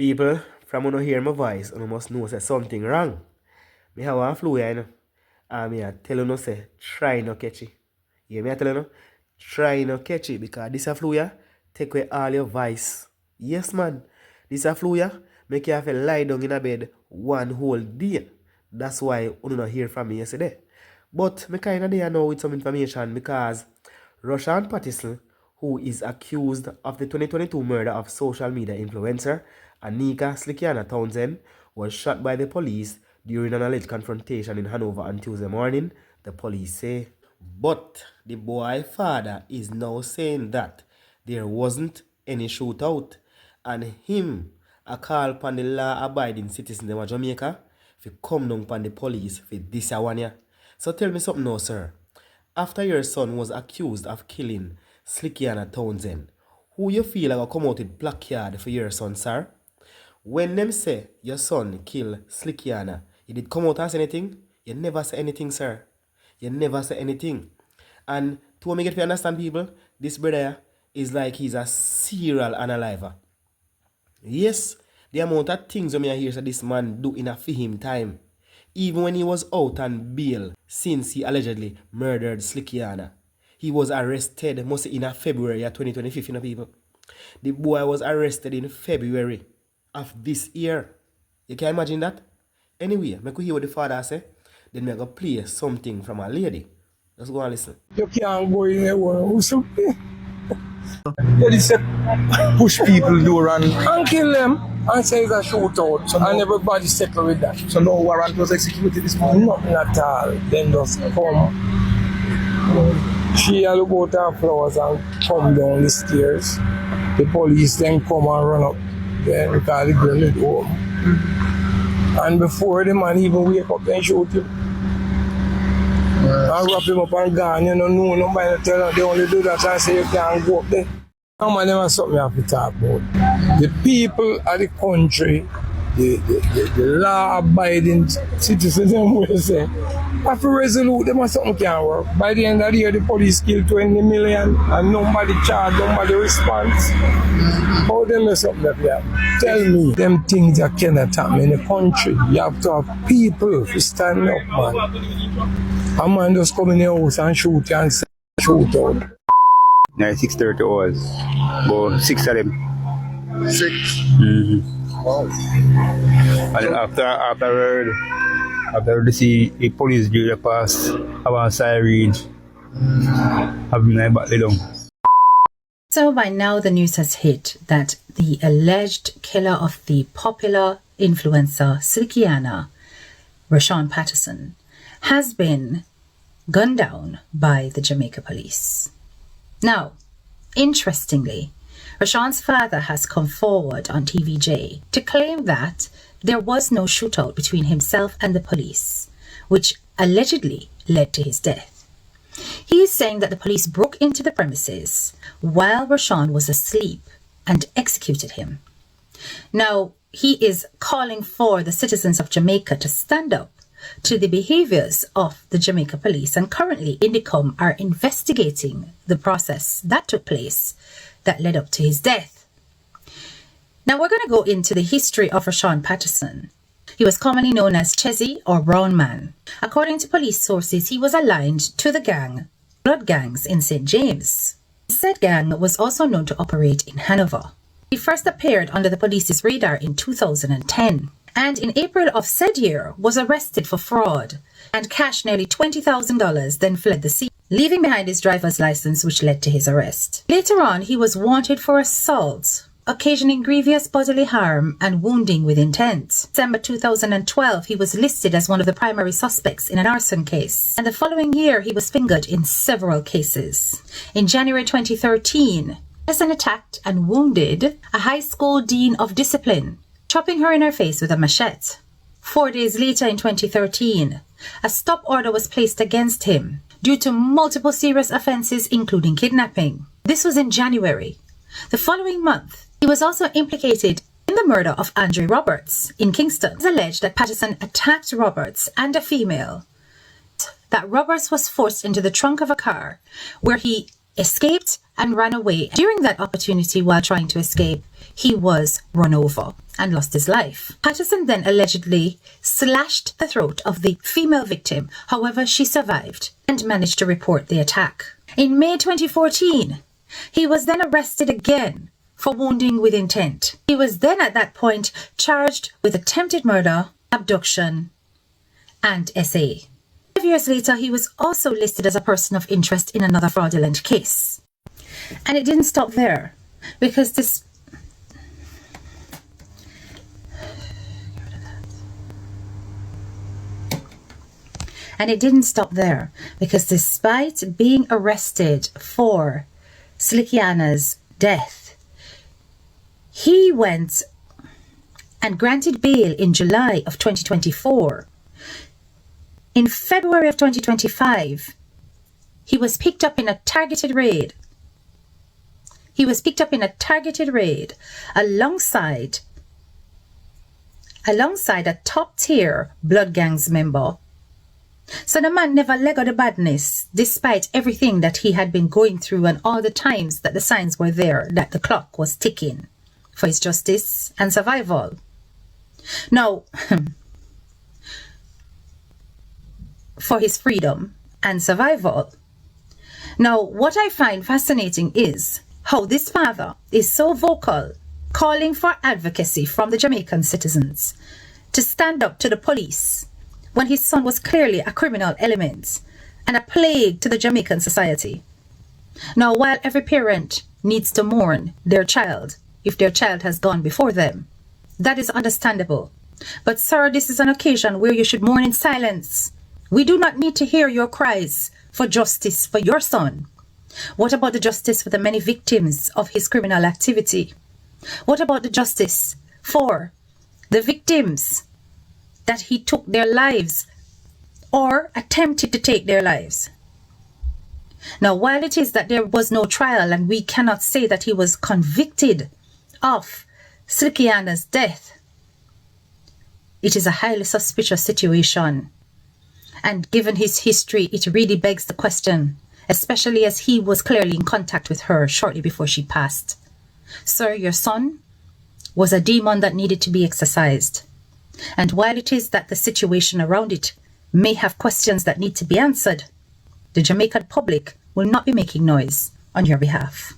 People, from when you hear my voice, you must know say something wrong. Me have one flu, you know. And me I tell you no say, try no catch it. You hear me I tell you no? Try no catch it because this a flu, yeah, take away all your vice. Yes, man. This a flu, yeah, make you have to lie down in a bed one whole day. That's why you not hear from me yesterday. But me kind of there now with some information because Rushawn Patterson, who is accused of the 2022 murder of social media influencer Anika Slickiana Townsend, was shot by the police during an alleged confrontation in Hanover on Tuesday morning, the police say. But the boy's father is now saying that there wasn't any shootout and him a call upon the law-abiding citizens of Jamaica to come down upon the police for this one here. So tell me something now, sir. After your son was accused of killing Slickiana Townsend, who you feel like come out with placard for your son, sir? When them say your son killed Slickiana, you did come out and say anything? You never say anything, sir. You never say anything. And to make it to understand people, this brother is like he's a serial unaliver. Yes, the amount of things I hear that this man do in a for him time. Even when he was out on bail since he allegedly murdered Slickiana. He was arrested mostly in February 2025, you know, people. The boy was arrested in February of this year. You can imagine that? Anyway, I could hear what the father say. Then I go play something from a lady. Let's go and listen. You can't go in there with something. You just push people door and kill them and say it's a shootout. So and everybody settle with that. So no warrant was executed this morning? Nothing at all. Then just come. She had to go to her flowers and come down the stairs. The police then come and run up there because the girl is home. And before the man even wake up and shoot him. And wrap him up and gone, you know, nobody tell them they only do that and say you can't go up there. Some of them are something you have to talk about. The people of the country, the law-abiding citizens, them will say, have to resolute them and something can't work. By the end of the year, the police killed 20 million and nobody charged, nobody responds. How them is something that have? Tell me, them things that cannot happen in the country. You have to have people to stand up, man. A man just come in the house and shoot and say, shoot out. Now 6:30 hours, but 6 of them. 6? Wow. And afterward, they see a police driver pass, have a siren, have my back down. So by now the news has hit that the alleged killer of the popular influencer Slickiana, Rushawn Patterson, has been gunned down by the Jamaica police. Now, interestingly, Rushawn's father has come forward on TVJ to claim that there was no shootout between himself and the police, which allegedly led to his death. He is saying that the police broke into the premises while Rushawn was asleep and executed him. Now, he is calling for the citizens of Jamaica to stand up to the behaviors of the Jamaica police, and currently Indicom are investigating the process that took place that led up to his death. Now we're going to go into the history of Rushawn Patterson. He was commonly known as Chezzy or Brown Man. According to police sources, he was aligned to the gang, Blood Gangs in St. James. Said gang was also known to operate in Hanover. He first appeared under the police's radar in 2010. And in April of said year was arrested for fraud and cashed nearly $20,000, then fled the scene, leaving behind his driver's license, which led to his arrest. Later on, he was wanted for assault, occasioning grievous bodily harm and wounding with intent. December 2012, he was listed as one of the primary suspects in an arson case, and the following year he was fingered in several cases. In January 2013, Patterson attacked and wounded a high school dean of discipline, chopping her in her face with a machete. 4 days later in 2013, a stop order was placed against him due to multiple serious offenses, including kidnapping. This was in January. The following month, he was also implicated in the murder of Andre Roberts in Kingston. It is alleged that Patterson attacked Roberts and a female, that Roberts was forced into the trunk of a car where he escaped and ran away. During that opportunity, while trying to escape, he was run over and lost his life. Patterson then allegedly slashed the throat of the female victim. However, she survived and managed to report the attack. In May 2014, he was then arrested again for wounding with intent. He was then at that point charged with attempted murder, abduction, and SA. 5 years later, he was also listed as a person of interest in another fraudulent case. And it didn't stop there, because this... And it didn't stop there, because despite being arrested for Slickiana's death, he went and granted bail in July of 2024. In February of 2025, he was picked up in a targeted raid. Alongside a top-tier Blood Gangs member. So the man never let go the badness, despite everything that he had been going through and all the times that the signs were there, that the clock was ticking for his justice and survival. Now, for his freedom and survival. Now, what I find fascinating is how this father is so vocal, calling for advocacy from the Jamaican citizens to stand up to the police when his son was clearly a criminal element and a plague to the Jamaican society. Now, while every parent needs to mourn their child if their child has gone before them, that is understandable. But sir, this is an occasion where you should mourn in silence. We do not need to hear your cries for justice for your son. What about the justice for the many victims of his criminal activity? What about the justice for the victims that he took their lives or attempted to take their lives? Now, while it is that there was no trial and we cannot say that he was convicted of Slickiana's death, it is a highly suspicious situation. And given his history, it really begs the question, especially as he was clearly in contact with her shortly before she passed. Sir, your son was a demon that needed to be exorcised. And while it is that the situation around it may have questions that need to be answered, the Jamaican public will not be making noise on your behalf.